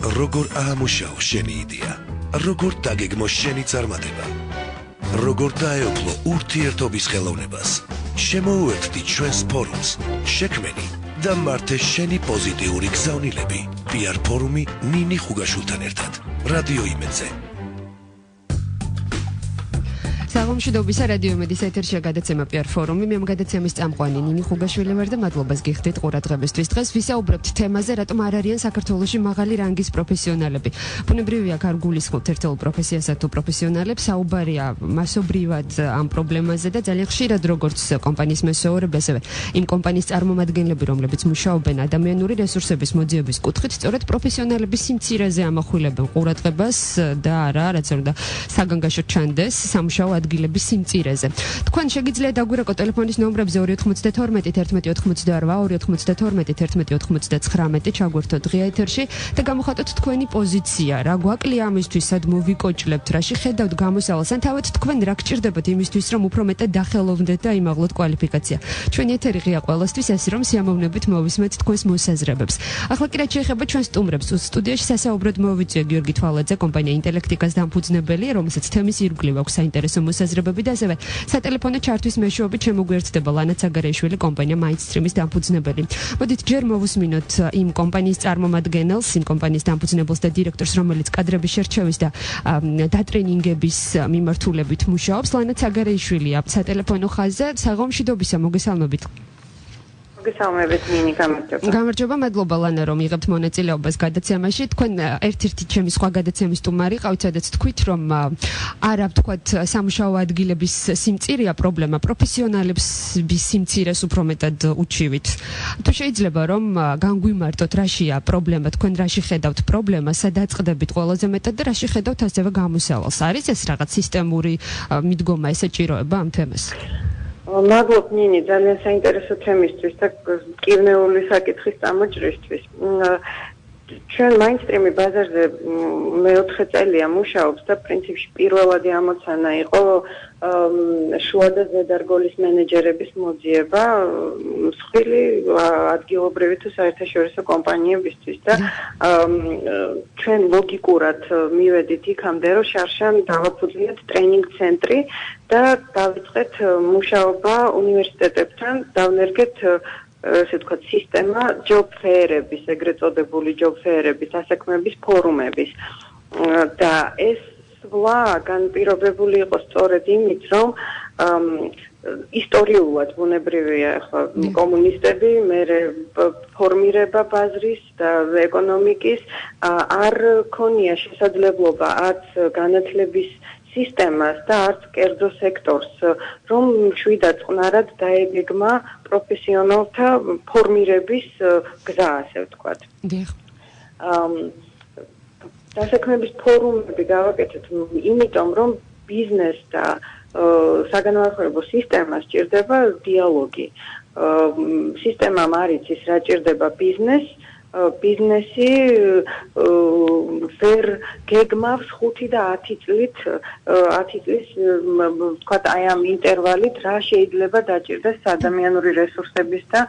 როგორ აამუშაო შენი იდეა, როგორ დაგეგმო შენი წარმატება, როგორ დაეუფლო ურთიერთობის ხელოვნებას, შემოუერთდი ჩვენს ფორუმს, შექმენი და მართე შენი პოზიტიური გზავნილები. PR ფორუმი ნინი ხუგაშვილთან ერთად. რადიო იმედზე. საღამოშიდობისა რადიო იმედის ეთერშია გადაცემა PR ფორუმი. მე გადაცემის წამყვანი ნინი ხუგაშვილი ვარ და მადლობას გიხდით ყურადღებისთვის. დღეს ვისაუბრებთ თემაზე, რატომ არ არიან საქართველოში მაღალი რანგის პროფესიონალები. ბუნებრივია, არ გულისხმობთ ერთეულ პროფესიასა თუ პროფესიონალებს, საუბარია მასობრივად ამ პრობლემაზე და ძალიან ხშირად როგორც კომპანიის მესოურები, ასევე იმ კომპანიის წარმომადგენლები, რომლებიც მუშაობენ ადამიანური რესურსების მოძიების კუთხით, სწორედ პროფესიონალების სიმცირეზე ამახვილებენ ყურადღებას და არა, რაც უნდა საგანგაშო ჩანდეს სამუშაო ადგილების სიმწირეზე. თქვენ შეგიძლიათ დაგვირეკოთ ტელეფონის ნომრებზე 292 1188 292 1189 ჩაგვერთოთ ღია ეთერში და გამოხატოთ თქვენი პოზიცია. რა გვაკლია ამისთვის, სად მოვიკოჭლებთ, რაში ხედავთ გამოსავალს, ან თავად თქვენ რა გჭირდებათ იმისთვის, რომ უფრო მეტად დახელოვნდეთ და იმაღლოთ კვალიფიკაცია. ჩვენი ეთერი ღია ყველასთვის, ასე რომ სიამოვნებით მოვისმენთ თქვენს მოსაზრებებს. ახლა კი რაც შეეხება ჩვენ სტუმრებს, სტუდიაში სასაუბროდ მოვიწვია გიორგი თვალაძე, კომპანია ინტელექტიკას დამფუძნებელი, რომელსაც თემის ირგვლივ აქვს საინტერესო მოსაზრებები და ასევე სატელეფონო ჩართვის მეშვეობით შემოგვიერთდება ლანა ცაგარეიშვილი, კომპანია Mindstream-ის დამფუძნებელი. მოდით ჯერ მოვუსმინოთ იმ კომპანიის წარმომადგენელს, იმ კომპანიის დამფუძნებელს და დირექტორს, რომელიც კადრების შერჩევის და დატრენინგების მიმართულებით მუშაობს. ლანა ცაგარეიშვილია სატელეფონო ხაზზე. საღამოშიდობისა, მოგესალმებით. გესალმებით ნინი, გამარჯობა. გამარჯობა, მადლობა ლანა, რომ იღებთ მონაწილეობას გადაცემაში. თქვენ ერთ-ერთი ჩემი სხვა გადაცემის სტუმარი ყავით, სადაც თქვით, რომ არა ვთქვათ სამუშაო ადგილების სიმწირეა პრობლემა, პროფესიონალების სიმწირეს უფრო მეტად უჩივით. თუ შეიძლება რომ განგვიმარტოთ, რაშია პრობლემა, თქვენ რაში ხედავთ პრობლემას, სად აწყდებით ყველაზე მეტად და რაში ხედავთ ასევე გამოსავალს. არის ეს რაღაც სისტემური მიდგომა, ესაჭიროება ამ თემას? მადლობ ნინი, ძალიან საინტერესო თემისთვის და მკირნეული საკითხის წამოჭრისთვის. ჩვენ Mindstream ბაზარზე მე-4 წელია მუშაობს და პრინციპში პირველადი ამოცანა იყო შუა და ზედარგოლის მენეჯერების მოძიება მსხვილი ადგილობრივი თუ საერთაშორისო კომპანიებისთვის და ჩვენ ლოგიკურად მივედით იქამდე, რომ შარშან დავაფუძნეთ ტრენინგ ცენტრი და დავიწყეთ მუშაობა უნივერსიტეტებთან, დავნერგეთ ესე ვთქვათ, სისტემა job fair-ების, ეგრეთ წოდებული job fair-ების, ასაქმების ფორუმების. და ეს სვლა განპირობებული იყო სწორედ იმით, რომ ისტორიულად ბუნებრივია, ახლა კომუნისტები, მერე ფორმირება ბაზრის და ეკონომიკის არ ქონია შესაძლებლობა არც განათლების სისტემას და არც კერძო სექტორს, რომ შვიდად წყნარად დაეგეგმა პროფესიონალთა ფორმირების გზა, ასე ვთქვათ. დასაქმების ფორუმები გავაკეთეთ, იმიტომ რომ ბიზნეს და საგანმანათლებლო სისტემას ჭირდება დიალოგი. სისტემამ არ იცის, რა ჭირდება ბიზნესი ვერ გეგმავს 5 და 10 წლით 10 წლის ვთქვათ აი ამ ინტერვალით რა შეიძლება დაჭირდეს ადამიანური რესურსების და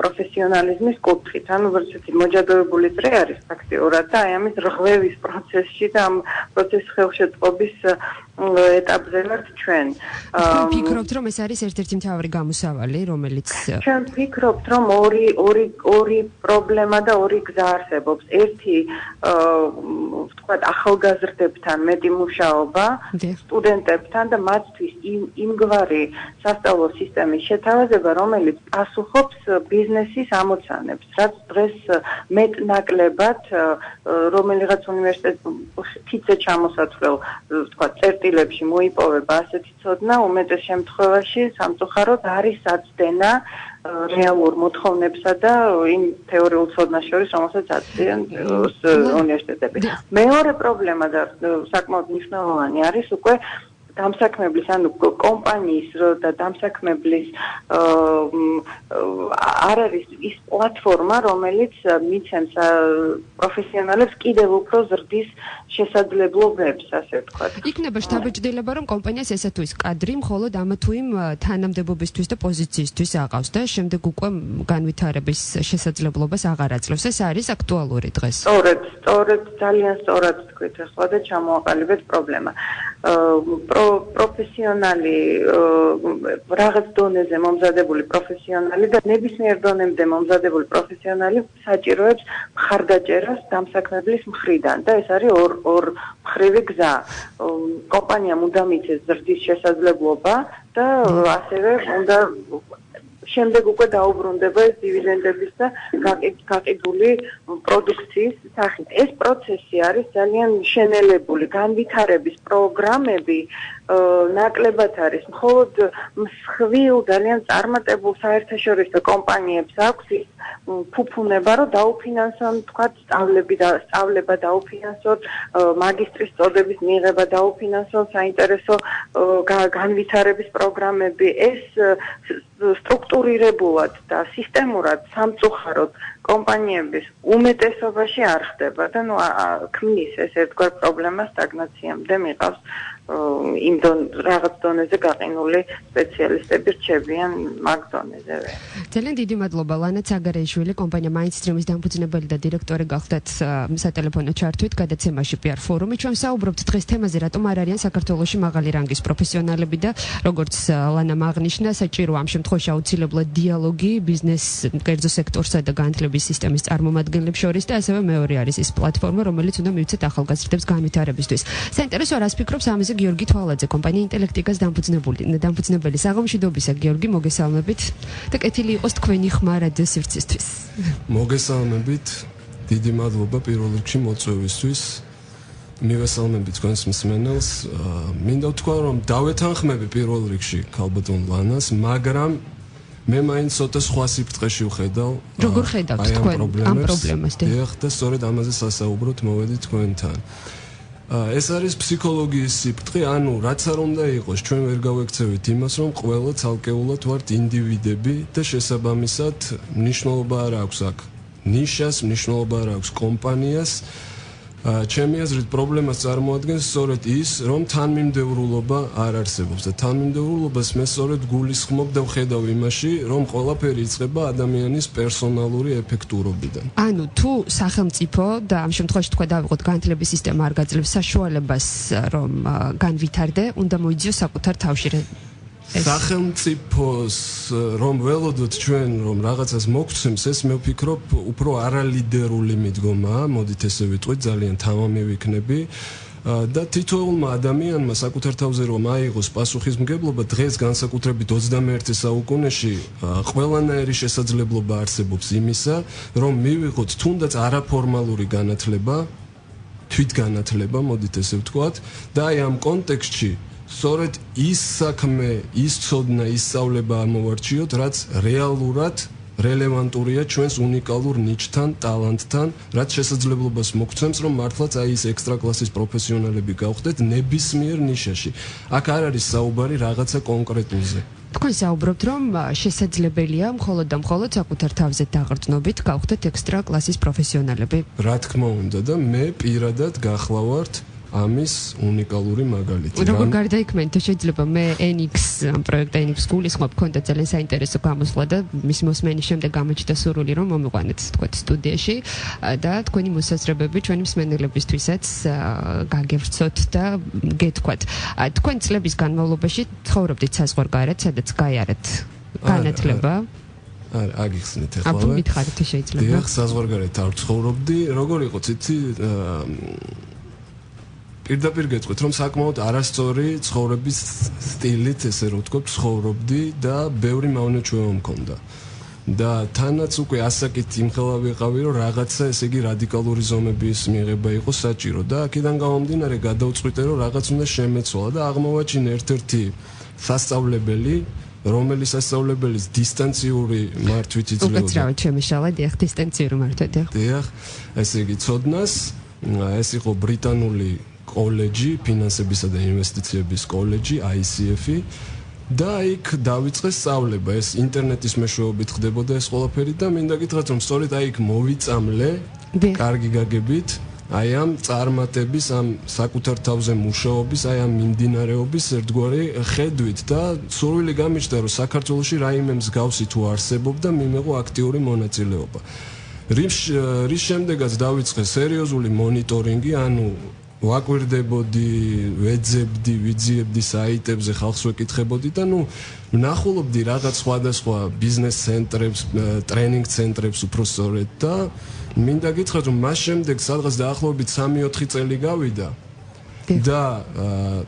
პროფესიონალიზმის კუთხით. ანუ ვერცერთი მოჯადოებული წრე არის ფაქტიურად და აი ამის რღვევის პროცესში და ამ პროცესის ხელშეწყობის ეტაპზე ვართ ჩვენ. თქვენ ფიქრობთ, რომ ეს არის ერთ-ერთი მთავარი გამოსავალი, რომელიც ჩვენ ვფიქრობთ, რომ ორი პრობლემა და ორი გზა არსებობს. ერთი ვთქვათ ახალგაზრდებთან მეტი მუშაობა, სტუდენტებთან და მათთვის იმგვარი სასწავლო სისტემის შეთავაზება, რომელიც პასუხობს ბიზნესის ამოცანებს, რაც დღეს მეტნაკლებად რომელიღაც უნივერსიტეტ თითზე ჩამოსათვლელ ვთქვათ წერტილებში მოიპოვება ასეთი ცოდნა, უმეტეს შემთხვევაში სამწუხაროდ არის საცდენა რეალურ მოთხოვნებსა და იმ თეორიულ ცოდნას შორის, რომელსაც აწვდიან უნივერსიტეტები. მეორე პრობლემა და საკმაოდ მნიშვნელოვანი არის უკვე დამსაქმებლის ანუ კომპანიის და დამსაქმებლის არ არის ის პლატფორმა, რომელიც მიცემს პროფესიონალებს კიდევ უფრო ზრდის შესაძლებლობებს, ასე ვთქვათ. იქნება შთაბეჭდილება, რომ კომპანიას ესა თუ ის კადრი მხოლოდ ამა თუ იმ თანამდებობისთვის და პოზიციისთვის აყავს და შემდეგ უკვე განვითარების შესაძლებლობას აღარ აძლევს. ეს არის აქტუალური დღეს. სწორედ, ძალიან სწორად თქვით ახლა და ჩამოაყალიბეთ პრობლემა. პროფესიონალი რაღაც დონეზე მომზადებული პროფესიონალი და ნებისმიერ დონემდე მომზადებული პროფესიონალი საჭიროებს მხარდაჭერას დამსაქმებლის მხრიდან და ეს არის ორ მხრივი გზა. კომპანიამ უნდა მიცეს ზრდის შესაძლებლობა და ასევე უნდა შემდეგ უკვე დაუბრუნდება ეს დივიდენდების და გაყიდული პროდუქციის სახით. ეს პროცესი არის ძალიან შენელებული, განვითარების პროგრამები ნაკლებად არის. მხოლოდ მსხვილ ძალიან წარმატებულ საერთაშორისო კომპანიებს აქვს ის ფუფუნება, რომ დაუფინანსონ, თქვათ, სწავლება დაუფინანსონ, მაგისტრის წოდების მიღება დაუფინანსონ, საინტერესო განვითარების პროგრამები. ეს სტრუქტურირებულად და სისტემურად სამწუხაროდ კომპანიების უმეტესობაში არ ხდება და ქმნის ეს ერთგვარ პრობლემას სტაგნაციამდე მიყავს იმ რაღაც დონეზე გაყინული სპეციალისტები რჩებიან მაგ დონეზევე. ძალიან დიდი მადლობა ლანა ცაგარეიშვილი, კომპანია Mindstream-ის დამფუძნებელი და დირექტორი გახდათ სატელეფონო ჩართვით გადაცემაში PR ფორუმი. ჩვენ საუბრობთ დღეს თემაზე, რატომ არ არიან საქართველოში მაღალი რანგის პროფესიონალები და როგორც ლანამ აღნიშნა, საჭირო ამ შემთხვევაში აუცილებლად დიალოგი ბიზნეს კერძო სექტორსა და განათლების სისტემის წარმომადგენლებს შორის და ასევე მეორე არის ის პლატფორმა, რომელიც უნდა მივცეთ ახალგაზრდებს განვითარებისთვის. საინტერესო რას ფიქრობს ამაზე გიორგი თვალაძე, კომპანია ინტელექტიკას დამფუძნებელი. საღამოშიდობისა გიორგი, მოგესალმებით და კეთილი იყოს თქვენი ხმა რადიო სივრცისთვის. მოგესალმებით, დიდი მადლობა პირველ რიგში მოწვევისთვის. მივესალმები თქვენს მსმენელს. მინდა ვთქვა, რომ დავეთანხმები პირველ რიგში ქალბატონ ლანას, მაგრამ მე მაინც ცოტა სხვა სიფრთხეში ვხედავ. როგორ ხედავთ თქვენ ამ პრობლემას? დიახ, და სწორედ ამაზე სასაუბროთ მოვედი თქვენთან. ეს არის ფსიქოლოგიის სიფრთხე, ანუ რაც არ უნდა იყოს, ჩვენ ვერ გავექცევით იმას, რომ ყველა ცალკეულად ვართ ინდივიდები და შესაბამისად მნიშვნელობა არ აქვს აქ ნიშას, მნიშვნელობა არ აქვს კომპანიას. ჩემი აზრით პრობლემას წარმოადგენს სწორედ ის, რომ თანმიმდევრულობა არ არსებობს და თანმიმდევრულობას მე სწორედ გულისხმობ და ვხედავ იმაში, რომ ყველაფერი იწყება ადამიანის პერსონალური ეფექტურობიდან. ანუ თუ სახელმწიფო და ამ შემთხვევაში თქვა დავიღოთ განათლების სისტემა არ გაძლევს საშუალებას, რომ განვითარდე, უნდა მოიძიოს საკუთარ თავში. სახელმწიფოს რომ ველოდოთ ჩვენ რომ რაღაცას მოგცემს, ეს მე ვფიქრობ უფრო არალიდერული მიდგომაა, მოდით ესე ვიტყვით, ძალიან თამამი ვიქნები და თითოეულმა ადამიანმა საკუთარ თავზე რომ აიღოს პასუხისმგებლობა, დღეს განსაკუთრებით 21 საუკუნეში ყველანაირი შესაძლებლობა არსებობს იმისა, რომ მივიღოთ თუნდაც არაფორმალური განათლება, თვითგანათლება, მოდით ესე ვთქვათ, და აი ამ კონტექსტში სწორედ ის საქმე, ის ცოდნა, ის სწავლება ამოვარჩიოთ, რაც რეალურად რელევანტურია ჩვენს უნიკალურ ნიჩთან, ტალანტთან, რაც შესაძლებლობას მოგცემს, რომ მართლაც აი ეს ექსტრა კლასის პროფესიონალები გავხდეთ ნებისმიერ ნიშაში. აქ არ არის საუბარი რაღაცა კონკრეტულზე. თქვენ საუბრობთ, რომ შესაძლებელია მხოლოდ და მხოლოდ საკუთარ თავზე დაღრდნობით გავხდეთ ექსტრა კლასის პროფესიონალები. რა თქმა უნდა და მე პირადად გახლავართ ამის უნიკალური მაგალითი. როგორ გარდაიქმნით, შეიძლება მე NX ამ პროექტ NX გულისხმობ, მქონდა ძალიან საინტერესო გამოსვლა და მის მოსმენის შემდეგ გამოჩნდა სურვილი, რომ მომიყვანეთ თქვენ სტუდიაში და თქვენი მოსაზრებები ჩვენი მსმენელებისთვისაც გაგევრცოთ და გეთქვათ. თქვენ წლების განმავლობაში ცხოვრობდით საზღვარგარეთ, სადაც გაიარეთ განათლება? აგიხსნით ახლა. აბა მითხარით შეიძლება. დიახ, საზღვარგარეთ არ ცხოვრობდი. როგორ იყო, ციცი პირდაპირ გეტყვით, რომ საკმაოდ არასწორი ცხოვრების სტილით, ესე რომ ვთქვათ, ცხოვრობდი და ბევრი მავნეჩვევა მქონდა. და თანაც უკვე ასაკით იმხელა ვიყავი, რომ რაღაცა, ესე იგი, რადიკალური ზომების მიღება იყო საჭირო და აქედან გამომდინარე გადავწყვიტე, რომ რაღაც უნდა შემეცვალა და აღმოვაჩინე ერთ-ერთი სასწავლებელი, რომელიც სასწავლებლის დისტანციური მართვით იძლეოდა. უკაცრავად შემეშალა, დიახ, დისტანციური მართვა, დიახ. დიახ, ესე იგი, ცოდნას, ეს იყო ბრიტანული კოლეჯი, ფინანსებისა და ინვესტიციების კოლეჯი, ICF-ი. და იქ დავიწყე სწავლება, ეს ინტერნეტის მეშვეობით ხდებოდა ეს ყველაფერი და მინდა გითხრათ, რომ სწორედ იქ მოვიწამლე კარგი გაგებით, აი ამ წარმატების, ამ საკუთარ თავზე მუშაობის, აი ამ მიმდინარეობის ერთგვარი ხედვით და სურვილი გამიჩნდა, რომ საქართველოში რაიმე მსგავსი თუ არსებობდა, მიმეღო აქტიური მონაწილეობა. რის შემდეგაც დავიწყე სერიოზული მონიტორინგი, ანუ ვაკვირდებოდი, ვეძებდი, ვიძიებდი საიტებზე, ხალხს ვეკითხებოდი და ვნახულობდი რაღაც სხვადასხვა ბიზნეს ცენტრებს, ტრენინგ ცენტრებს უпроსწორედ და მინდა გითხრათ, რომ მას შემდეგ სადღაც დაახლოებით 3-4 წელი გავიდა და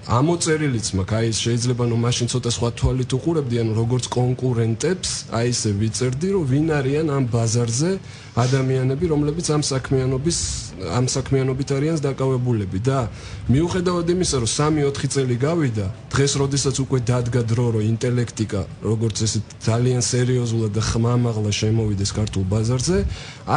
ამოწერილიც მაქვს, აი შეიძლება მაშინ ცოტა სხვა თვალით უყურებდი, ანუ როგორც კონკურენტებს, აი ესე ვიწერდი, რომ ვინ არიან ამ ბაზარზე ადამიანები, რომლებიც ამ საქმიანობით არიან დაკავებულები და მიუხედავად იმისა, რომ 3-4 წელი გავიდა, დღეს როდესაც უკვე დადგა დრო, რომ ინტელექტიკა, როგორც ესე ძალიან სერიოზულად და ხმამაღლა შემოვიდეს ქართულ ბაზარზე,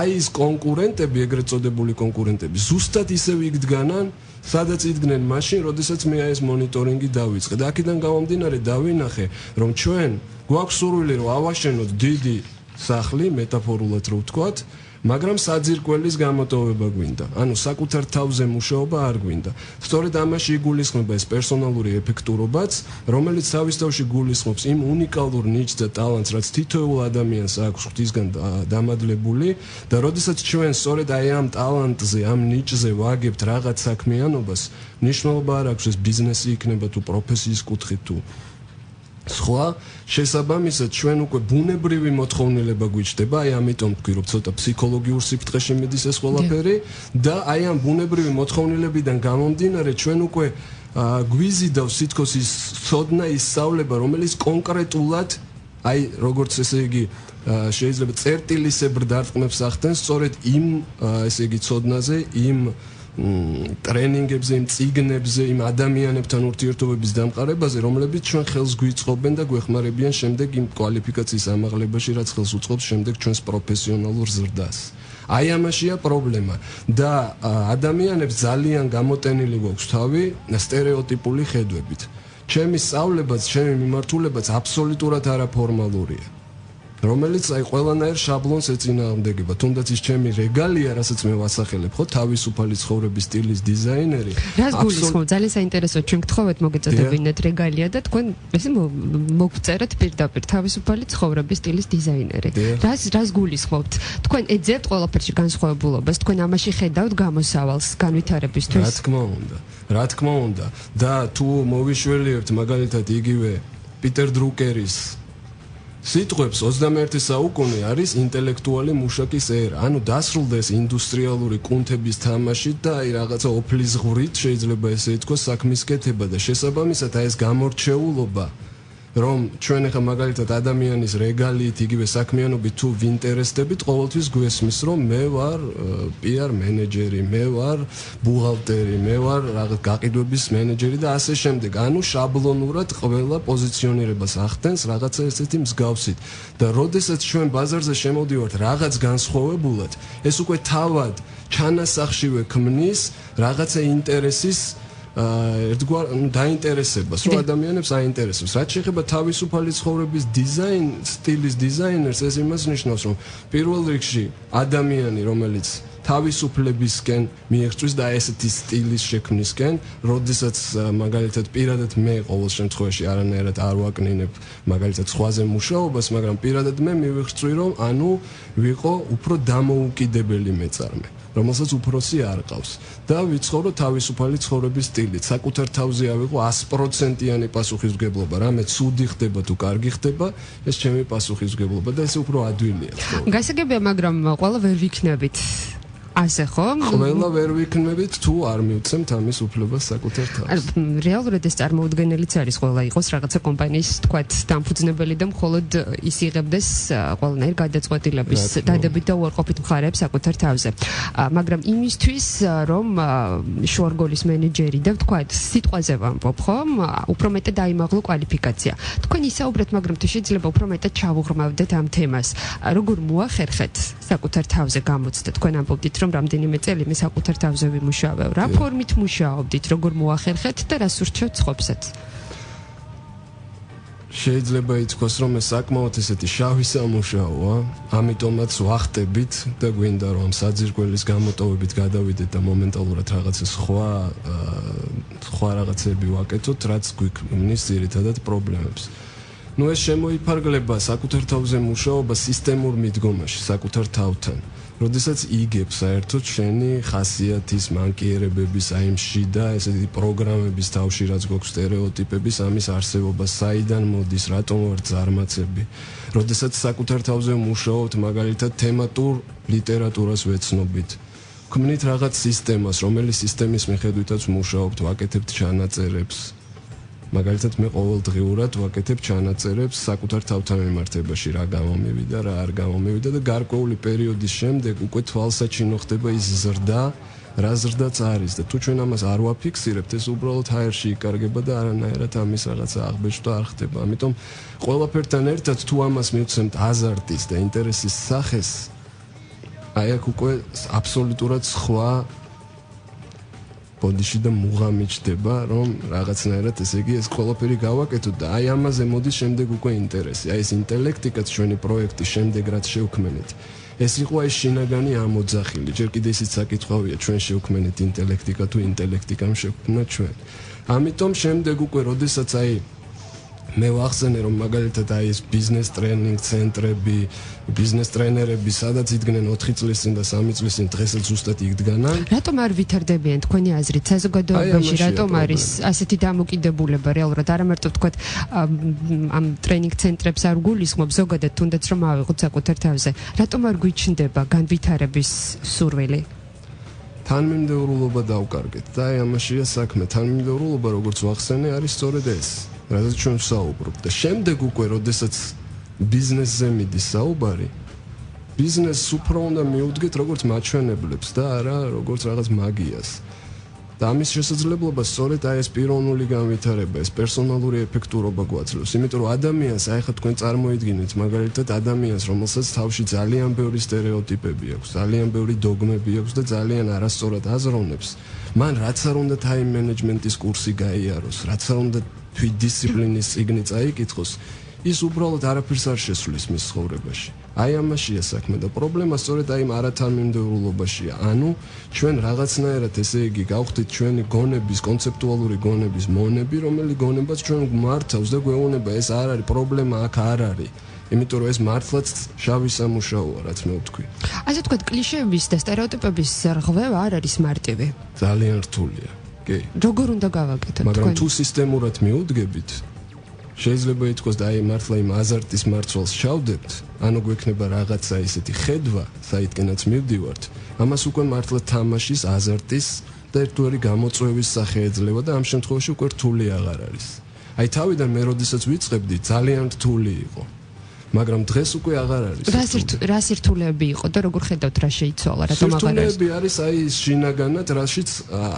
აი ეს კონკურენტები, ეგრეთ წოდებული კონკურენტები, ზუსტად ისევ იდგანან, სადაც იდგნენ მაშინ, როდესაც მე ეს მონიტორინგი დავიწყე და აქედან გამომდინარე დავინახე, რომ ჩვენ გვაქვს სურვილი, რომ ავაშენოთ დიდი სახლი, მეტაფორულად რო ვთქვათ, მაგრამ საძირკველის გამოტოვება გვინდა. ანუ საკუთარ თავზე მუშაობა არ გვინდა. სწორედ ამაში იგულისხმება ეს პერსონალური ეფექტურობაც, რომელიც თავის თავში გულისხმობს იმ უნიკალურ ნიჭს და ტალანტს, რაც თითოეულ ადამიანს აქვს ღვთისგან დამადლებული და როდესაც ჩვენ სწორედ აი ამ ტალანტზე, ამ ნიჭზე ვაგებთ რაღაც საქმიანობას, მნიშვნელობა არ აქვს ეს ბიზნესი იქნება თუ პროფესიის კუთხით თუ სხვა, შესაბამისად ჩვენ უკვე ბუნებრივი მოთხოვნილება გვიჩნდება, აი ამიტომ ვთქვი, რომ ცოტა ფსიქოლოგიურ სიფრთხეში მიდის ეს ყველაფერი და აი ამ ბუნებრივი მოთხოვნილებიდან გამომდინარე ჩვენ უკვე გვიზიდავს თითქოს ის ცოდნა, ის სწავლება, რომელიც კონკრეტულად აი როგორც ესე იგი შეიძლება წერტილისებრ დარტყმებს ახდენს სწორედ იმ ესე იგი ცოდნაზე, იმ ტრენინგებზე, იმ წიგნებზე, იმ ადამიანებთან ურთიერთობების დამყარებაზე, რომლებიც ჩვენ ხელს გვიწყობენ და გვეხმარებიან შემდეგ იმ კვალიფიკაციის ამაღლებაში, რაც ხელს უწყობს შემდეგ ჩვენს პროფესიონალურ ზრდას. აი ამაშია პრობლემა და ადამიანებს ძალიან გამოტენილი გვაქვს თავი სტერეოტიპული ხედვებით. ჩემი სწავლებაც, ჩემი მიმართულებაც აბსოლუტურად არაფორმალურია. რომელიც აი ყველანაირ შაბლონს ეწინააღმდეგება. თუნდაც ის ჩემი რეგალია, რასაც მე ვასახელებ, ხო, თავისუფალი ცხოვრების სტილის დიზაინერი. რას გულისხმობ? ძალიან საინტერესოა, ჩვენ გთხოვეთ მოგეწოდებინეთ რეგალია და თქვენ ესე მოგწერეთ პირდაპირ თავისუფალი ცხოვრების სტილის დიზაინერი. რას გულისხმობთ? თქვენ ეძებთ ყველაფერში განსხვავებულობას, თქვენ ამაში ხედავთ გამოსავალს განვითარებისთვის? რა თქმა უნდა. და თუ მოვიშველიებთ მაგალითად იგივე პიტერ დრუკერის სიტყვებს 21 საუკუნე არის ინტელექტუალი მუშაკის ერა. ანუ დასრულდა ეს ინდუსტრიალური კუნთების თამაში და აი რაღაცა ოფლის ღვრით შეიძლება ესე ითქვას საქმის კეთება და შესაბამისად აი ეს გამორჩეულობა, რომ ჩვენ ახლა მაგალითად ადამიანის რეგალიით იგივე საქმიანობით თუ ვინტერესდებით, ყოველთვის გვესმის, რომ მე ვარ PR მენეჯერი, მე ვარ ბუღალტერი, მე ვარ რაღაც გაყიდვების მენეჯერი და ასე შემდეგ. ანუ შაბლონურად ყველა პოზიციონირებას ახდენს რაღაცა ესეთი მსგავსით. და როდესაც ჩვენ ბაზარზე შემოვდივართ რაღაც განსხვავებულად, ეს უკვე თავად ჩანასახშივე ქმნის რაღაცა ინტერესის ერთგვარ დაინტერესებას, რომ ადამიანებს აინტერესებს. რაც შეეხება თავისუფალი ცხოვრების სტილის დიზაინერს, ეს იმას ნიშნავს, რომ პირველ რიგში ადამიანი, რომელიც თავისუფლებისკენ მიიღწვის და ესეთი სტილის შექმნისკენ, როდესაც მაგალითად პირადად მე ყოველ შემთხვევაში არანაირად არ ვაკნინებ მაგალითად სხვაზე მუშაობას, მაგრამ პირადად მე მივიღწვი, რომ ანუ ვიყო უფრო დამოუკიდებელი მეწარმე, რომელსაც უფროსი არ ყავს და ვიცხოვრო თავისუფალი ცხოვრების სტილით. საკუთარ თავზე ავიღო 100%-იანი პასუხისმგებლობა, რამე ცუდი ხდება თუ კარგი ხდება, ეს ჩემი პასუხისმგებლობა და ეს უფრო ადვილია. გასაგებია, მაგრამ ყველა ვერ ვიქნებით. ასე ხო? ყველა ვერ ვიქნებით თუ არ მივცემთ ამის უფლებას საკუთარ თავს. რეალურად ეს წარმოუდგენელიც არის ყველა იყოს რაღაცა კომპანიის თქვათ დამფუძნებელი და მხოლოდ ის იღებდეს ყველანაირ გადაწყვეტილების დადებით და უარყოფით მხარეებს საკუთარ თავზე. მაგრამ იმისთვის რომ შუარგოლის მენეჯერი და თქვათ სიტყვაზე ვამბობ, ხო? უფრო მეტად დაიმაღლო კვალიფიკაცია. თქვენ ისაუბრეთ, მაგრამ თუ შეიძლება უფრო მეტად ჩავუღრმავდეთ ამ თემას. როგორ მოახერხეთ საკუთარ თავზე გამოცდა? თქვენ ამბობდით რომ რამდენიმე წელი მე საკუთარ თავზე ვიმუშავებ. რა ფორმით მუშაობდით, როგორ მოახერხეთ და რას ურჩევთ ხობსაც? შეიძლება ითქვას, რომ ეს საკმაოდ ესეთი შავი სამუშაოა, ამიტომაც ვახტებით და გვინდა რომ საძირკველის გამოტოვებით გადავიდეთ და მომენტალურად რაღაცა სხვა რაღაცები ვაკეთოთ, რაც გვიქმნის ძირითადად პრობლემებს. ეს შემოიფარგლება საკუთარ თავზე მუშაობა სისტემურ მიდგომაში, საკუთარ თავთან. როდესაც იგებ საერთოდ შენი ხასიათის, მანკიერებების, აიმში და ესეთი პროგრამების თავში რაც გვაქვს სტერეოტიპების, ამის არსებობა, საიდან მოდის, რატომ ვარ ზარმაცები. როდესაც საკუთარ თავზე მუშაობთ, მაგალითად თემატურ ლიტერატურას ვეცნობით. გვქმნით რაღაც სისტემას, რომელიც სისტემის მიხედვითაც მუშაობთ, ვაკეთებთ ჩანაწერებს. მაგალითად მე ყოველდღიურად ვაკეთებ ჩანაწერებს საკუთარ თავთან მიმართებაში, რა გამომივიდა, რა არ გამომივიდა და გარკვეული პერიოდის შემდეგ უკვე თვალსაჩინო ხდება ის ზრდა, რა ზრდაც არის და თუ ჩვენ ამას არ ვაფიქსირებთ, ეს უბრალოდ ჰაერში იკარგება და არანაირად ამის რაღაცა აღბეჭდა არ ხდება. ამიტომ ყველაფერთან ერთად თუ ამას მივცემთ აზარტის და ინტერესის სახეს, აი აქ უკვე აბსოლუტურად სხვა ბოდიში და მუღამი ჩდება, რომ რაღაცნაირად ესე იგი ეს ყველაფერი გავაკეთოთ და აი ამაზე მოდის შემდეგ უკვე ინტერესი. აი ეს ინტელექტიკაც ჩვენი პროექტის შემდეგ რაც შევქმნით. ეს იყო ეს შინაგანი ამოძახილი. ჯერ კიდე ისიც საკითხავია, ჩვენ შევქმნით ინტელექტიკა თუ ინტელექტიკამ შევქმნა ჩვენ. ამიტომ შემდეგ უკვე როდესაც აი მე ვახსენე რომ მაგალითად აი ეს ბიზნეს ტრენინგ ცენტრები, ბიზნეს ტრენერები სადაც იდგნენ 4 წლის წინ და 3 წლის წინ, დღესაც ზუსტად იდგანან. რატომ არ ვითარდებიან თქვენი აზრით საზოგადოებაში? რატომ არის ასეთი დამოკიდებულება რეალურად? არა მარტო თქვათ ამ ტრენინგ ცენტრებს არ გულისხმობ, ზოგადად თუნდაც რომ ავიღოთ საკუთარ თავზე. რატომ არ გვიჩნდება განვითარების სურვილი? თანმიმდევრულობა დავკარგეთ და აი ამაშია საქმე. თანმიმდევრულობა, როგორც ვახსენე, არის სწორედ ეს. რადგან ჩვენ საუბრობთ და შემდეგ უკვე როდესაც ბიზნესზე მიდის საუბარი, ბიზნესს უფრო უნდა მიუდგეთ როგორც მაჩვენებლებს და არა როგორც რაღაც მაგიას. და ამის შესაძლებლობა სწორედ აი ეს პიროვნული განვითარება, ეს პერსონალური ეფექტურობა გვაძლევს. იმიტომ რომ ადამიანს, აი ხა თქვენ წარმოიდგინეთ მაგალითად ადამიანს, რომელსაც თავში ძალიან ბევრი სტერეოტიპები აქვს, ძალიან ბევრი დოგმები აქვს და ძალიან არასწორად აზროვნებს. მან რაც არ უნდა ტაიმ მენეჯმენტის კურსი გაიაროს, რაც არ უნდა დისციპლინის წიგნი წაიკითხოს, ის უბრალოდ არაფერს არ შესვლის მის ცხოვრებაში. აი ამაშია საქმე და პრობლემა სწორედ აი ამ არათანმიმდევრულობაშია. ანუ ჩვენ რაღაცნაირად ესე იგი გავხდით ჩვენი გონების, კონცეპტუალური გონების მონები, რომელიც გონებაც ჩვენ გვმართავს და გვეუბნება ეს არ არის პრობლემა, აქ არ არის. იმიტომ რომ ეს მართლაც შავი სამუშაოა, რაც მე ვთქვი. ასე თქვათ, კლიშეების და სტერეოტიპების რღვევა არ არის მარტივი. ძალიან რთულია. კი. როგორ უნდა გავაკეთოთ? მაგრამ თუ სისტემურად მიუდგებით, შეიძლება ითქვას და აი მართლა იმ აზარტის მარცვალს ჩავდებთ, ანუ გვექნება რაღაცა ისეთი ხედვა, საიდანაც მივდივართ, ამას უკვე მართლა თამაშის, აზარტის და ერთგვარი გამოწვევის სახე ეძლევა და ამ შემთხვევაში უკვე რთული აღარ არის. აი თავიდან მე როდესაც ვიწყებდი, ძალიან რთული იყო. მაგრამ დღეს უკვე აღარ არის. რა სირთულეები იყო და როგორ ხედავთ რა შეიცვალა, რატომ აღარ არის? სირთულეები არის აი შინაგანად, რაშიც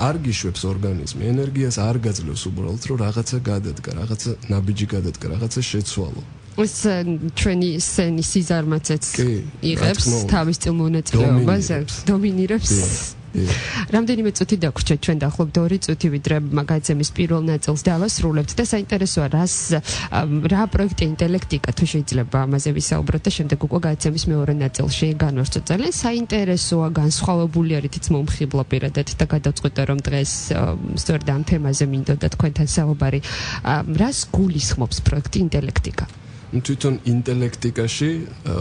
არ გიშვებს ორგანიზმი, ენერგიას არ გაძლევს უბრალოდ, რომ რაღაცა გადადგა, რაღაცა ნაბიჯი გადადგა, რაღაცა შეცვალო. ეს ჩვენი სენის სიზარმაცეც იღებს თავის წილმონაწილეობას, დომინირებს. რამდენიმე წუთი დაგვრჩეთ, ჩვენ დაახლოებით 2 წუთი ვიდრე მაგაცემის პირველ ნაწილს დავასრულებთ და საინტერესოა რა პროექტი ინტელექტიკა თუ შეიძლება ამაზე ვისაუბროთ და შემდეგ უკვე გადაცემის მეორე ნაწილში განვასწროთ. ძალიან საინტერესოა, განსხვავებული არითიც მომხიბლა პირადად და გადავწყვიტე რომ დღეს სწორედ ამ თემაზე მინდოდა თქვენთან საუბარი. რას გულისხმობს პროექტი ინტელექტიკა? თვითონ ინტელექტიკაში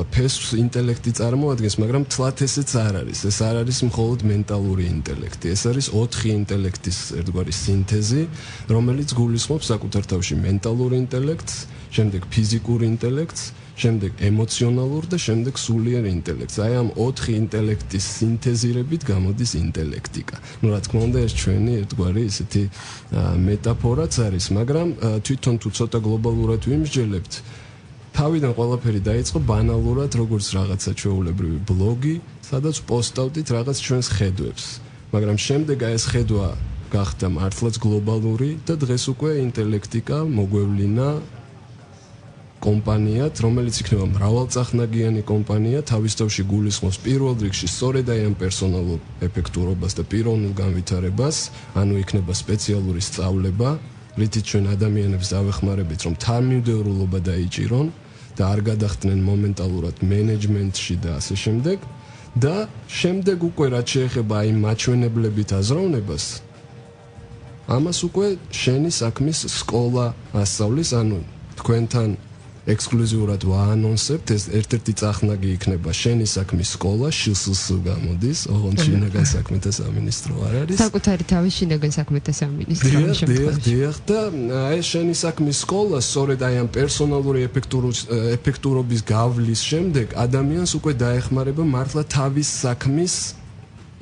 ფესვს ინტელექტი წარმოადგენს, მაგრამ თლათ ესეც არ არის. ეს არ არის მხოლოდ მენტალური ინტელექტი. ეს არის 4 ინტელექტის ერთგვარი სინთეზი, რომელიც გულისხმობს საკუთარ თავში მენტალურ ინტელექტს, შემდეგ ფიზიკურ ინტელექტს, შემდეგ ემოციონალურ და შემდეგ სულიერ ინტელექტს. აი ამ 4 ინტელექტის სინთეზირებით გამოდის ინტელექტიკა. ну რა თქმა უნდა ეს ჩვენი ერთგვარი ისეთი მეტაფორაც არის, მაგრამ თვითონ თუ ცოტა გლობალურად ვიმსჯელებთ, თავიდან ყველაფერი დაიწყო ბანალურად, როგორც რაღაცა ჩვეულებრივი ბლოგი, სადაც პოსტავდით რაღაც ჩვენს ხედვებს. მაგრამ შემდეგ ეს ხედვა გახდა მართლაც გლობალური და დღეს უკვე ინტელექტიკა მოგვევლინა კომპანიად, რომელიც იქნება მრავალწახნაგიანი კომპანია, თავის თავში გულისხმობს პირველ რიგში სწორედ აი ამ პერსონალურ ეფექტურობას და პიროვნულ განვითარებას, ანუ იქნება სპეციალური სწავლება, რითიც ჩვენ ადამიანებს დავეხმარებით, რომ თანმიმდევრულობა დაიჭირონ და არ გადახდნენ მომენტალურად მენეჯმენტში და ასე შემდეგ. და შემდეგ უკვე რაც შეეხება აი მაჩვენებლებით აზროვნებას, ამას უკვე შენი საქმის სკოლა ასწავლის, ანუ თქვენთან ექსკლუზიურად ვაანონსებთ, ეს ერთ-ერთი წახნაგი იქნება შენი საქმის სკოლა, შსს გამოდის, ოღონდ შინაგან საქმეთა სამინისტრო არ არის. საკუთარი თავის შინაგან საქმეთა სამინისტრო დიახ და ეს შენი საქმის სკოლა სწორედ აი ამ პერსონალური ეფექტურობის გავლის შემდეგ ადამიანს უკვე დაეხმარება მართლა თავის საქმის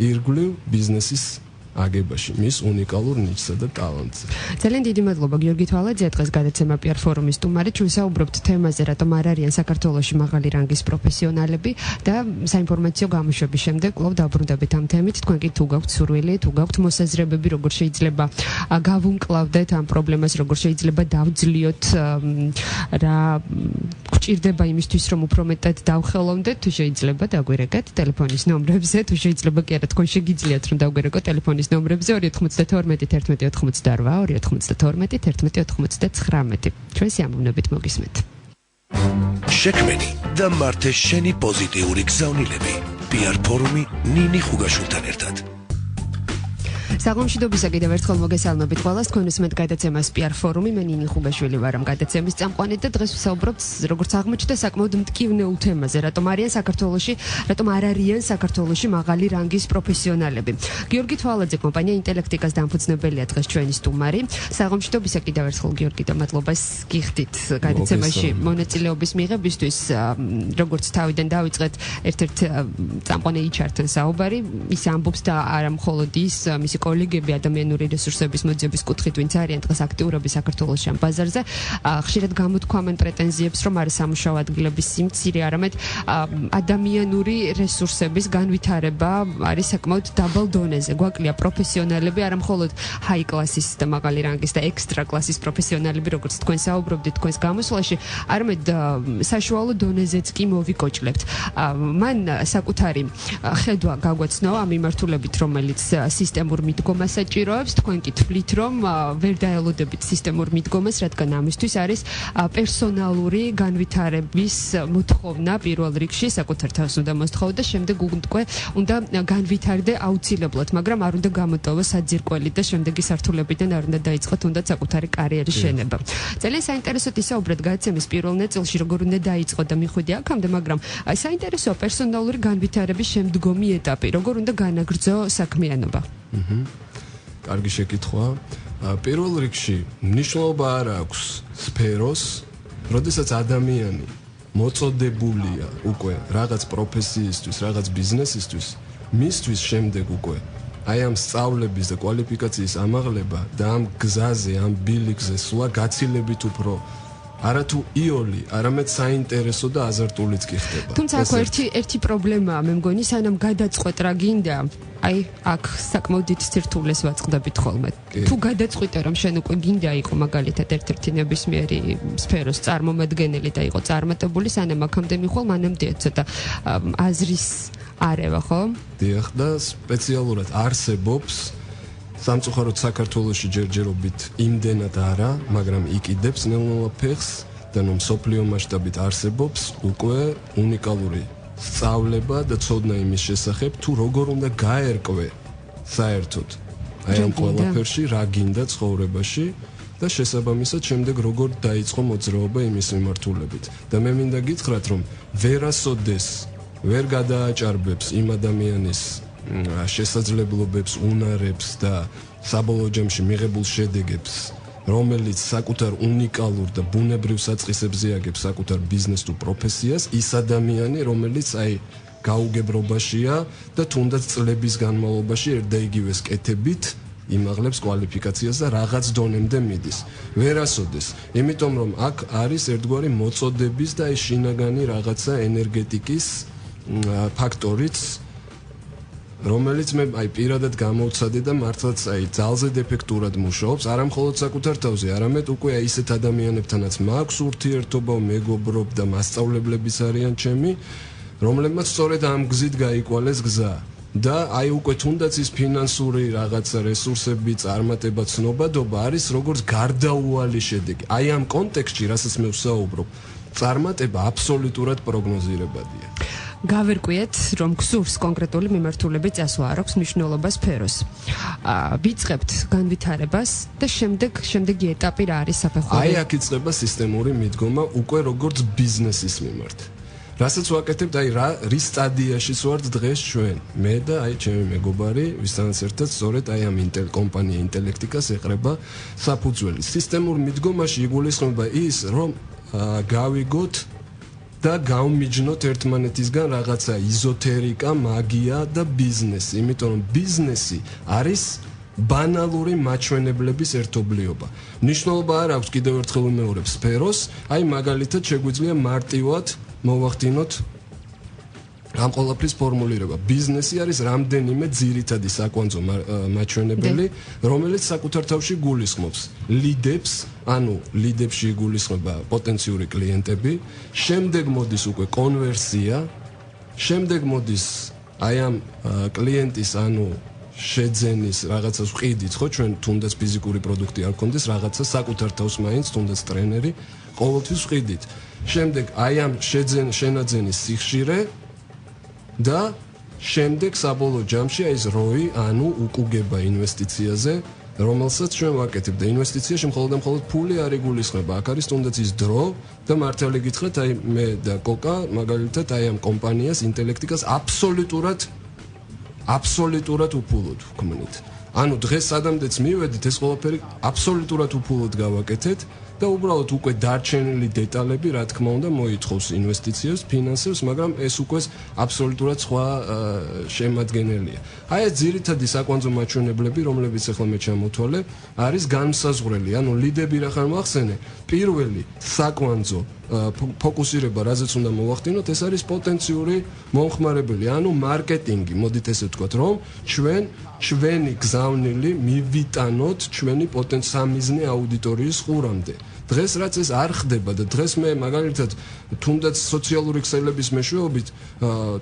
ირგვლივ ბიზნესის აგებაში, მის უნიკალურ ნიჩსა და ტალანტზე. ძალიან დიდი მადლობა გიორგი თვალაძე, დღეს გადაცემა PR ფორუმის სტუმარი. ჩვენ ვსაუბრობთ თემაზე, რატომ არ არიან საქართველოში მაღალი რანგის პროფესიონალები და საინფორმაციო გამოშვების შემდეგ კვლავ დაბრუნდებით ამ თემით. თქვენ კი თუ გაქვთ სურვილი, თუ გაქვთ მოსაზრებები, როგორ შეიძლება გავუმკლავდეთ ამ პრობლემას, როგორ შეიძლება დავძლიოთ, რა გვჭირდება იმისთვის, რომ უფრო მეტად დავხელოვდეთ, თუ შეიძლება დაგვირეკეთ ტელეფონის ნომრებზე, თუ შეიძლება კი არა თქვენ შეგიძლიათ რომ დაგვირეკოთ ტელეფონის ნომრებზე 292 11 88 292 11 99. ჩვენ სიამოვნებით მოგისმენთ. შექმენი და მართე შენი პოზიტიური გზავნილები. PR ფორუმი ნინი ხუგაშვილთან ერთად. საღამოშიდობისა კიდევ ერთხელ მოგესალმებით ყველას, თქვენ უსმენთ გადაცემას PR ფორუმი, მე ნინი ხუგაშვილი ვარ ამ გადაცემის წამყვანი და დღეს ვსაუბრობთ, როგორც აღმოჩნდა, საკმაოდ მტკივნეულ თემაზე, რატომ არ არიან საქართველოში მაღალი რანგის პროფესიონალები. გიორგი თვალაძე, კომპანია ინტელექტიკას დამფუძნებელია, დღეს ჩვენი სტუმარი. საღამოშიდობისა კიდევ ერთხელ გიორგი და მადლობას გიხდით გადაცემაში მონაწილეობის მიღებისთვის. როგორც თავიდან დავიწყეთ, ერთ-ერთ წამყვანი HR-თან საუბარი, ის ამბობს და არა მხოლოდ ის, მისი კოლეგები ადამიანური რესურსების მოძიების კუთხით, ვინც არიან დღეს აქტიურები საქართველოს ამ ბაზარზე, ხშირად გამოთქვამენ პრეტენზიებს, რომ არის სამუშაო ადგილების სიმცირე, არამედ ადამიანური რესურსების განვითარება არის საკმაოდ დაბალ დონეზე. გვაკლია პროფესიონალები, არა მხოლოდ ჰაი კლასის და მაღალი რანგის და ექსტრა კლასის პროფესიონალები, როგორც თქვენ საუბრობდით თქვენს გამოსვლაში, არამედ საშუალო დონეზეც კი მოვიკოჭლებთ. მან საკუთარი ხედვა გაგვაცნო ამ მიმართულებით, რომელიც სისტემურ მიდგომას საჭიროებს, თქვენ კი თვლით, რომ ვერ დაელოდებით სისტემურ მიდგომას, რადგან ამისთვის არის პერსონალური განვითარების მოთხოვნა პირველ რიგში, საკუთარ თავს უნდა მოსთხოვო და შემდეგ უკვე უნდა განვითარდე აუცილებლად, მაგრამ არ უნდა გამოტოვო საძირკველი და შემდეგი სართულებიდან არ უნდა დაიწყოთ თუნდაც საკუთარი კარიერის შენება. ძალიან საინტერესოდ ისაუბრეთ გადაცემის პირველ ნაწილში, როგორ უნდა დაიწყო და მიხვიდე აქამდე, მაგრამ საინტერესოა პერსონალური განვითარების შემდგომი ეტაპი, როგორ უნდა განაგრძო საქმიანობა. კარგი შეკითხვა. პირველ რიგში მნიშვნელობა არ აქვს სფეროს, როდესაც ადამიანი მოწოდებულია უკვე რაღაც პროფესიისთვის, რაღაც ბიზნესისთვის, მისთვის შემდეგ უკვე აი ამ სწავლების და კვალიფიკაციის ამაღლება და ამ გზაზე, ამ ბილიკზე სულა გაცილებით უფრო არათუ იოლი, არამედ საინტერესო და აზარტულიც კი ხდება. თუმცა აქ ერთი პრობლემაა, მე მგონი, სანამ გადაწყვეტ რა გინდა, აი აქ საკმაოდ დიდ სირთულეს ვაწყდებით ხოლმე. თუ გადაწყვიტე რომ შენ უკვე გინდა იყო მაგალითად ერთ-ერთი ნებისმიერი სფეროს წარმომადგენელი და იყო წარმატებული, სანამ აქამდე მიხვალ, მანამდე ცოტა აზრის არევა, ხო? დიახ, და სპეციალურად არსებობს სამწუხაროდ საქართველოში ჯერჯერობით იმდენად არა, მაგრამ იყიდებს ნელ-ნელა ფეხს და ნუ მსოფლიო მასშტაბით არსებობს უკვე უნიკალური სწავლება და ცოდნა იმის შესახებ, თუ როგორ უნდა გაერკვე საერთოდ აი ამ ყველაფერში რა გინდა ცხოვრებაში და შესაბამისად შემდეგ როგორ დაიწყო მოძრაობა იმის მიმართულებით. და მე მინდა გითხრათ, რომ ვერასოდეს ვერ გადააჭარბებს იმ ადამიანის შესაძლებლობებს, უნარებს და საბოლოო ჯამში მიღებულ შედეგებს, რომელიც საკუთარ უნიკალურ და ბუნებრივ საწყისებზე აგებს საკუთარ ბიზნეს თუ პროფესიას, ის ადამიანი, რომელიც აი გაუგებრობაშია და თუნდაც წლების განმავლობაში ერთ და იგივე კეთებით იმაღლებს კვალიფიკაციას და რაღაც დონემდე მიდის. ვერასოდეს, იმიტომ რომ აქ არის ერთგვარი მოწოდების და ეს შინაგანი რაღაცა ენერგეტიკის ფაქტორიც, რომელიც მე აი პირადად გამოვცადე და მართლაც აი ძალზე დეფექტურად მუშაობს, არა მხოლოდ საკუთარ თავზე, არამედ უკვე აი ისეთ ადამიანებთანაც მაქვს ურთიერთობა, მეგობრობ და მასწავლებლებიც არიან ჩემი, რომლებმაც სწორედ ამ გზით გაიკვალეს გზა. და აი უკვე თუნდაც ის ფინანსური რაღაცა რესურსები, წარმატება, ცნობადობა არის როგორც გარდაუვალი შედეგი. აი ამ კონტექსტში, რასაც მე ვსაუბრობ, წარმატება აბსოლუტურად პროგნოზირებადია. გავერკვიეთ, რომ გსურს კონკრეტული მიმართულებით წასვლა არ აქვს მნიშვნელობა სფეროს. ვიწყებთ განვითარებას და შემდეგი ეტაპი რა არის საფეხური? აი აქ იწყება სისტემური მიდგომა უკვე როგორც ბიზნესის მიმართ. რასაც ვაკეთებთ, აი რის სტადიაში ვართ დღეს ჩვენ, მე და აი ჩემი მეგობარი, ვისთანაც ერთად სწორედ აი ამ კომპანია ინტელექტიკას ეყრება საფუძველი. სისტემურ მიდგომაში იგულისხმება ის, რომ გავიგოთ და გავმიჯნოთ ერთმანეთისგან რაღაცა იზოთერიკა, მაგია და ბიზნესი, იმიტომ რომ ბიზნესი არის ბანალური მაჩვენებლების ერთობლიობა. მნიშვნელობა არ აქვს კიდევ ერთხელ ვიმეორებ სფეროს, აი მაგალითად შეგვიძლია მარტივად მოვახდინოთ ამ ყველაფრის ფორმულირება. ბიზნესი არის რამდენიმე ძირითადი საკვანძო მაჩვენებელი, რომელიც საკუთარ თავში გულისხმობს ლიდებს, ანუ ლიდებში იგულისხმება პოტენციური კლიენტები, შემდეგ მოდის უკვე კონვერსია, შემდეგ მოდის აი ამ კლიენტის, ანუ შეძენის რაღაცას ვყიდით, ხო, ჩვენ თუნდაც ფიზიკური პროდუქტი არ გქონდეს, რაღაცა საკუთარ თავს მაინც თუნდაც ტრენერი ყოველთვის ვყიდით. შემდეგ აი ამ შენაძენის სიხშირე და შემდეგ საბოლოო ჯამში აი ეს ROI, ანუ უკუგება ინვესტიციაზე, რომელსაც ჩვენ ვაკეთებ და ინვესტიციაში მხოლოდ ფული არ იგულისხმება. აქ არის თუნდაც ის დრო და მართალი გითხრათ, აი მე და კოკა მაგალითად აი ამ კომპანიას ინტელექტიკას აბსოლუტურად უფულოდ ვქმნით. ანუ დღეს სადამდეც მივედით, ეს ყველაფერი აბსოლუტურად უფულოდ გავაკეთეთ და უბრალოდ უკვე დარჩენილი დეტალები, რა თქმა უნდა, მოითხოვს ინვესტიციებს, ფინანსებს, მაგრამ ეს უკვე აბსოლუტურად სხვა შემადგენელია. აი ეს ძირითადი საკვანძო მაჩვენებლები, რომლებიც ახლა მე ჩამოთვალე, არის განმსაზღვრელი, ანუ ლიდები რა ხარ მოახსენე, პირველი საკვანძო ფოკუსირება, რაზეც უნდა მოვახდინოთ, ეს არის პოტენციური მომხმარებელი, ანუ მარკეტინგი, მოდით ესე ვთქვათ, რომ ჩვენი გზავნილი მივიტანოთ ჩვენი სამიზნე აუდიტორიის ყურამდე. დღეს რაც ეს არ ხდება და დღეს მე მაგალითად თუნდაც სოციალური ქსელების მეშვეობით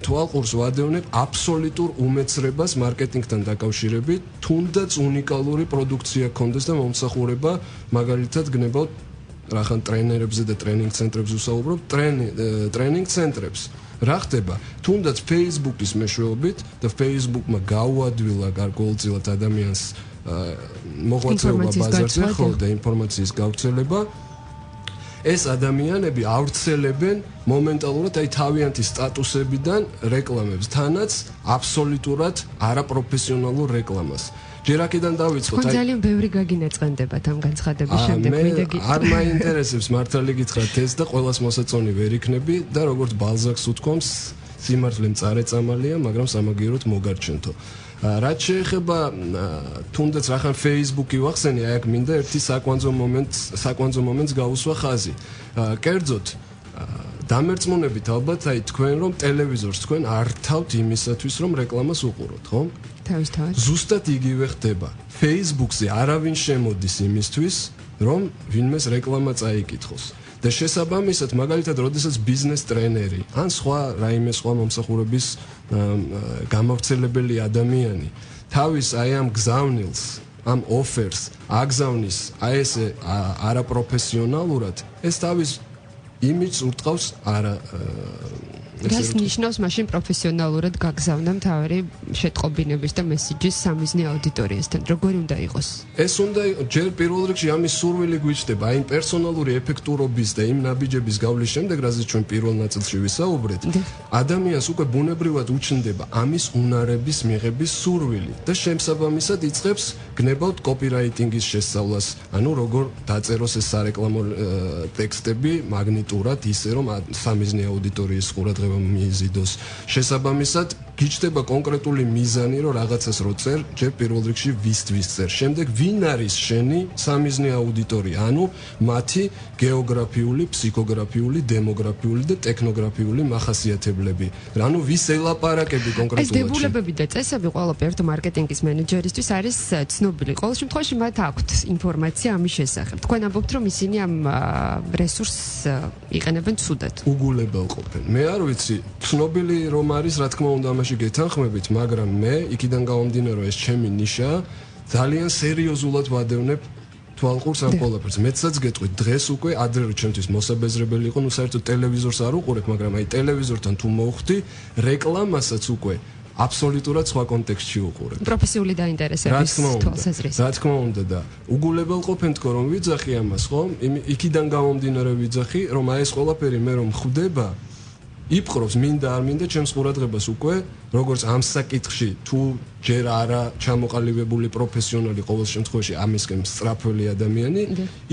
თვალყურს ვადევნებ აბსოლუტურ უმეცრებას მარკეტინგთან დაკავშირებით, თუნდაც უნიკალური პროდუქცია გქონდეს და მომსახურება მაგალითად გნებავთ რახან ტრენერებზე და ტრენინგ ცენტრებზე ვსაუბრობ, ტრენინგ ცენტრებს. რა ხდება? თუნდაც Facebook-ის მეშვეობით და Facebook-მა გაუადვილა გარკვეულწილად ადამიანს მოღვაწეობა ბაზარზე, ხო, და ინფორმაციის გავრცელება. ეს ადამიანები ავრცელებენ მომენტალურად აი თავიანთი სტატუსებიდან რეკლამებს, თანაც აბსოლუტურად არაპროფესიონალურ რეკლამას. ჯერ აქედან დავიწყოთ. აი ძალიან ბევრი გაგინაწყენდებათ ამ განცხადების შემდეგ მინდა გითხრათ. არ მაინტერესებს მართალი გითხრათ ეს და ყოველას მოსაწონი ვერ იქნები და როგორც ბალზაკს უთქვამს, სიმართლე მწარეწამალია, მაგრამ სამაგიეროდ მოგარჩენთო. რაც შეეხება თუნდაც რახან Facebook-ი ვახსენე, აი აქ მინდა ერთი საკვანძო მომენტს გავუსვა ხაზი. კერძოდ დამერწმუნებით ალბათ აი თქვენ რომ ტელევიზორს თქვენ არ თავთ იმისათვის რომ რეკლამას უყუროთ, ხო? თავისთავად. ზუსტად იგივე ხდება. Facebook-ზე არავინ შემოდის იმისთვის, რომ ვინმეს რეკლამა წაიკითხოს. და შესაბამისად, მაგალითად, როდესაც ბიზნეს ტრენერი ან რაიმე სხვა მომსახურების გამავრცელებელი ადამიანი თავის აი ამ გზავნილს, ამ ოფერს აგზავნის აი ესე არაპროფესიონალურად, ეს თავის იმიჯს ურტყავს რას ნიშნავს მაშინ პროფესიონალურად გაგზავნა მთავარი შეტყობინების და მესიჯის სამიზნე აუდიტორიასთან? როგორი უნდა იყოს? ეს უნდა ჯერ პირველ რიგში ამის სურვილი გვიჩნდება, აი პერსონალური ეფექტურობის და იმ ნაბიჯების გავლის შემდეგ, რაზეც ჩვენ პირველ ნაწილში ვისაუბრეთ, ადამიანს უკვე ბუნებრივად უჩნდება ამის უნარების მიღების სურვილი და შემსაბამისად იწყებს გნებავთ კოპირაიტინგის შესწავლას, ანუ როგორ დაწეროს ეს სარეკლამო ტექსტები მაგნიტურად ისე, რომ სამიზნე აუდიტორიის ყურადღება მიიზიდოს. შესაბამისად გიჩდება კონკრეტული მიზანი, რომ რაღაცას რო წერ, ჯერ პირველ რიგში ვისთვის წერ. შემდეგ ვინ არის შენი სამიზნე აუდიტორია, ანუ მათი გეოგრაფიული, ფსიქოგრაფიული, დემოგრაფიული და ტექნოგრაფიული მახასიათებლები. ანუ ვის ელაპარაკები კონკრეტულად. ეს დებულებები და წესები ყველა ერთ მარკეტინგის მენეჯერისთვის არის ცნობილი. ყოველ შემთხვევაში მათ აქვთ ინფორმაცია ამის შესახებ. თქვენ ამბობთ, რომ ისინი ამ რესურსს იყენებენ ცუდად. უგულებელ ყოფენ. მე არ ვიცი, ცნობილი რომ არის, რა თქმა უნდა, ამაში გეთანხმებით, მაგრამ მე იქიდან გავამდინარე, რომ ეს ჩემი ნიშა ძალიან სერიოზულად ვადევნებ თვალყურს ამ ყველაფერს. მეცაც გეტყვით, დღეს უკვე ადრე რომ ჩემთვის მოსაბეზრებელი იყო, ნუ საერთოდ ტელევიზორს არ უყურებ, მაგრამ აი ტელევიზორთან თუ მოვხვდი, რეკლამასაც უკვე აბსოლუტურად სხვა კონტექსტში უყურებ. პროფესიული დაინტერესების თვალსაზრისით. რა თქმა უნდა და უგულებელ ყოფენ თქო რომ ვიძახი ამას, ხო? იქიდან გამომდინარე ვიძახი, რომ აი ეს ყველაფერი მე რომ ხვდება, იპყრობს მინდა არ მინდა ჩემს ყურადღებას უკვე, როგორც ამ საკითხში თუ ჯერ არა ჩამოყალიბებული პროფესიონალი ყოველ შემთხვევაში ამისკენ სწრაფველი ადამიანი,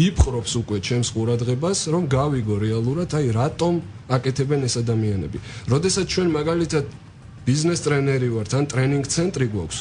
იპყრობს უკვე ჩემს ყურადღებას, რომ გავიგო რეალურად აი რატომ აკეთებენ ეს ადამიანები. როდესაც ჩვენ მაგალითად ბიზნეს ტრენერი ვართ, ან ტრენინგ ცენტრი გვაქვს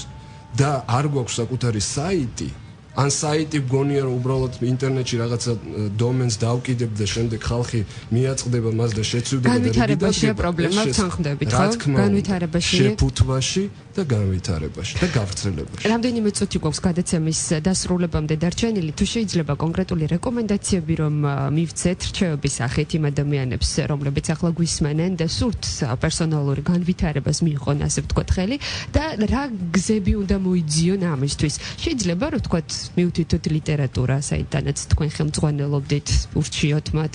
და არ გვაქვს საკუთარი საიტი, ან საიტი გონია რომ უბრალოდ ინტერნეტში რაღაცა დომენს დავკიდებ და შემდეგ ხალხი მიაწყდება მას და შეცვდება და განვითარებაშია პრობლემა თანხმდებით, ხო? განვითარებაში, შეფუთვაში და განვითარებაში და გავრცელებაში. რამდენიმე წუთი გვაქვს გადაცემის დასრულებამდე დარჩენილი, თუ შეიძლება კონკრეტული რეკომენდაციები რომ მივცეთ რჩევების სახით იმ ადამიანებს, რომლებიც ახლა გვისმენენ და სურთ პერსონალური განვითარებას მიიღონ, ასე ვთქვათ, ხელი და რა გზები უნდა მოიძიონ ამისთვის. შეიძლება რომ ვთქვათ მივთითოთ ლიტერატურა, საიდანაც თქვენ ხელმძღვანელობდით, ურჩიოთ მათ.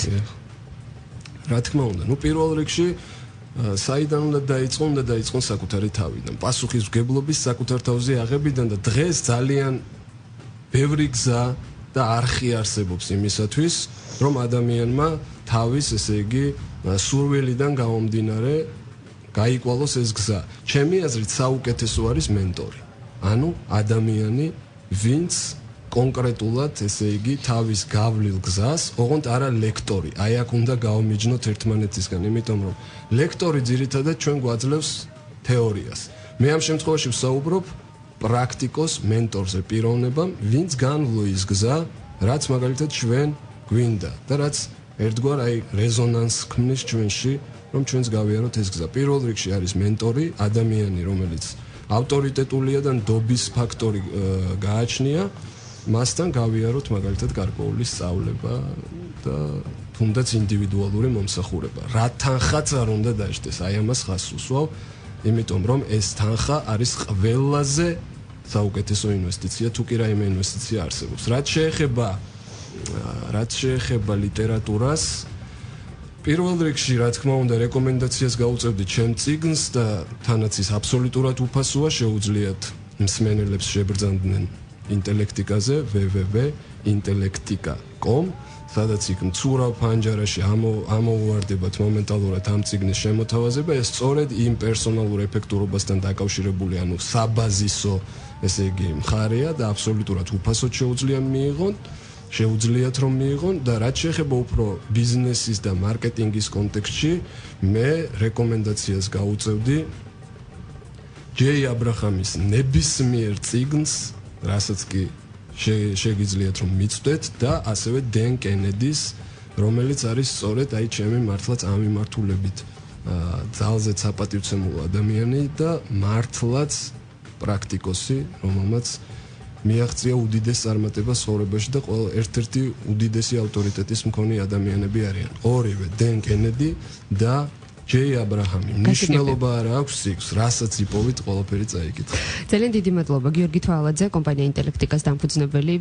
რა თქმა უნდა, ნუ პირველ რიგში საიდან უნდა დაიწყონ საკუთარი თავიდან. პასუხისმგებლობის საკუთარ თავზე აღებიდან და დღეს ძალიან ბევრი გზა და არხი არსებობს იმისათვის, რომ ადამიანმა თავის, ესე იგი, სურვილიდან გამომდინარე გაიკვალოს ეს გზა. ჩემი აზრით საუკეთესო არის მენტორი. ანუ ადამიანი, ვინც კონკრეტულად, ესე იგი, თავის გავლილ გზას, ოღონდ არა ლექტორი. აი აქ უნდა გავმიჯნოთ ერთმანეთისგან, იმიტომ რომ ლექტორი ძირითადად ჩვენ გვაძლევს თეორიას. მე ამ შემთხვევაში ვსაუბრობ პრაქტიკოს მენტორზე, პიროვნებამ, ვინც განვლო ის გზა, რაც მაგალითად ჩვენ გვინდა და რაც ერთგვარ აი რეზონანსს ქმნის ჩვენში, რომ ჩვენს გავიაროთ ეს გზა. პირველ რიგში არის მენტორი, ადამიანი, რომელიც ავტორიტეტულია და ნდობის ფაქტორი გააჩნია, მასთან გავიაროთ მაგალითად გარკვეული სწავლება და თუნდაც ინდივიდუალური მომსახურება. რა თანხაც არ უნდა დაждდეს, აი ამას ხაზს უსვავ, იმიტომ რომ ეს თანხა არის ყველაზე საუკეთესო ინვესტიცია, თუ კი რაიმე ინვესტიცია არსებობს. რაც შეეხება ლიტერატურას, პირველ რიგში, რა თქმა უნდა, რეკომენდაციას გავუწევდი ჩემ წიგნს და თანაც ის აბსოლუტურად უფასოა, შეუძლიათ მსმენელებს შებრძანდნენ ინტელექტიკაზე www.intellectica.com, სადაც იქ მცურავ ფანჯარაში ამოუვარდებათ მომენტალურად ამ წიგნის შემოთავაზება, ეს სწორედ იმ პერსონალურ ეფექტურობასთან დაკავშირებული, ანუ საბაზისო, ესე იგი, მხარეა და აბსოლუტურად უფასოდ შეუძლიათ რომ მიიღონ და რაც შეეხება უფრო ბიზნესის და მარკეტინგის კონტექსტში, მე რეკომენდაციას გავუწევდი ჯეი აბრაჰამის ნებისმიერ წიგნს, რასაც კი შეგიძლიათ რომ მიცდეთ და ასევე დენ კენედის, რომელიც არის სწორედ აი ჩემი მართლაც ამ მიმართულებით ძალზედ საპატივცემულო ადამიანი და მართლაც პრაქტიკოსი, რომელმაც მიაღწია უდიდეს წარმატებას ცხოვრებაში და ყველა ერთ-ერთი უდიდესი ავტორიტეტის მქონე ადამიანები არიან. ორივე დენ კენედი და ჯეი აბრაჰამი. მნიშვნელობა არ აქვს სიგს, რასაც იპოვით, ყველაფერი წაიკითხა. ძალიან დიდი მადლობა გიორგი თვალაძე, კომპანია ინტელექტიკას დამფუძნებელი,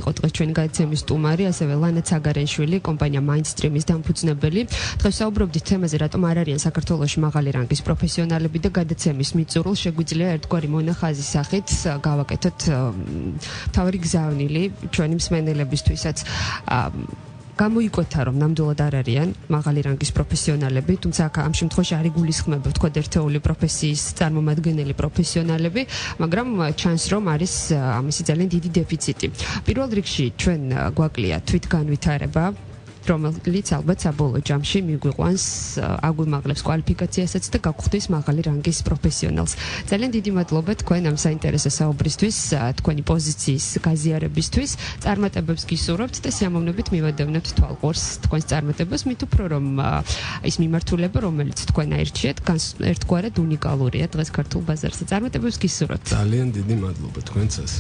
იყო დღეს ჩვენი გადაცემის სტუმარი, ასევე ლანა ცაგარენშვილი, კომპანია Mindstream-ის დამფუძნებელი. დღეს საუბრობდით თემაზე, რატომ არ არიან საქართველოში მაღალი რანგის პროფესიონალები და გადაცემის მიწურულს შეგვიძლია ერთგვარი მონახაზის სახით გავაკეთოთ თავი გზავნილი ჩვენი მსმენელებისთვისაც. გამოიკვეთა რომ ნამდვილად არ არიან მაღალი რანგის პროფესიონალები, თუმცა ამ შემთხვევაში არ იგულისხმება თქვა ერთეული პროფესიის წარმომადგენელი პროფესიონალები, მაგრამ ჩანს რომ არის ამისი ძალიან დიდი დეფიციტი. პირველ რიგში ჩვენ გვაკლია თვითგანვითარება, რომელიც ალბათ საბოლოო ჯამში მიგვიყვანს აგვიმაღლებს კვალიფიკაციასაც და გაგვხდის მაღალი რანგის პროფესიონალს. ძალიან დიდი მადლობა თქვენ ამ საინტერესო საუბრისთვის, თქვენი პოზიციის გაზიარებისთვის. წარმატებებს გისურვებთ და სიამოვნებით მივადევნებთ თვალყურს თქვენს წარმატებას, მით უფრო რომ ის მიმართულება, რომელიც თქვენ აირჩიეთ, ერთგვარად უნიკალურია დღეს ქართულ ბაზარზე. წარმატებებს გისურვებთ. ძალიან დიდი მადლობა თქვენცას.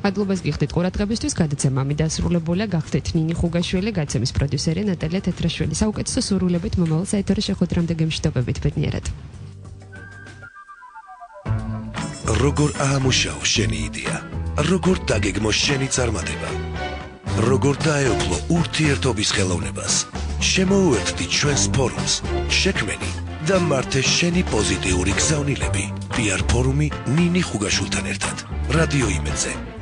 მადლობას გიხდით ყურადღებისთვის. გადაცემა ამი დასრულებულია. გახდეთ ნინი ხუგაშვილი, გადაცემის პროდიუსერი ნატალია თეთრაშვილი. საუკეთესო სურვილებით მომავალ საეთერო შეხვედრამდე გემშვიდობებით ბედნიერად. როგორ აამუშავო შენი იდეა? როგორ დაგეგმო შენი წარმატება? როგორ დაეუფლო ურთიერთობის ხელოვნებას? შემოუერთდი ჩვენს ფორუმს, შექმენი და მართე შენი პოზიტიური გზავნილები. PR ფორუმი ნინი ხუგაშვილთან ერთად. რადიო იმედზე.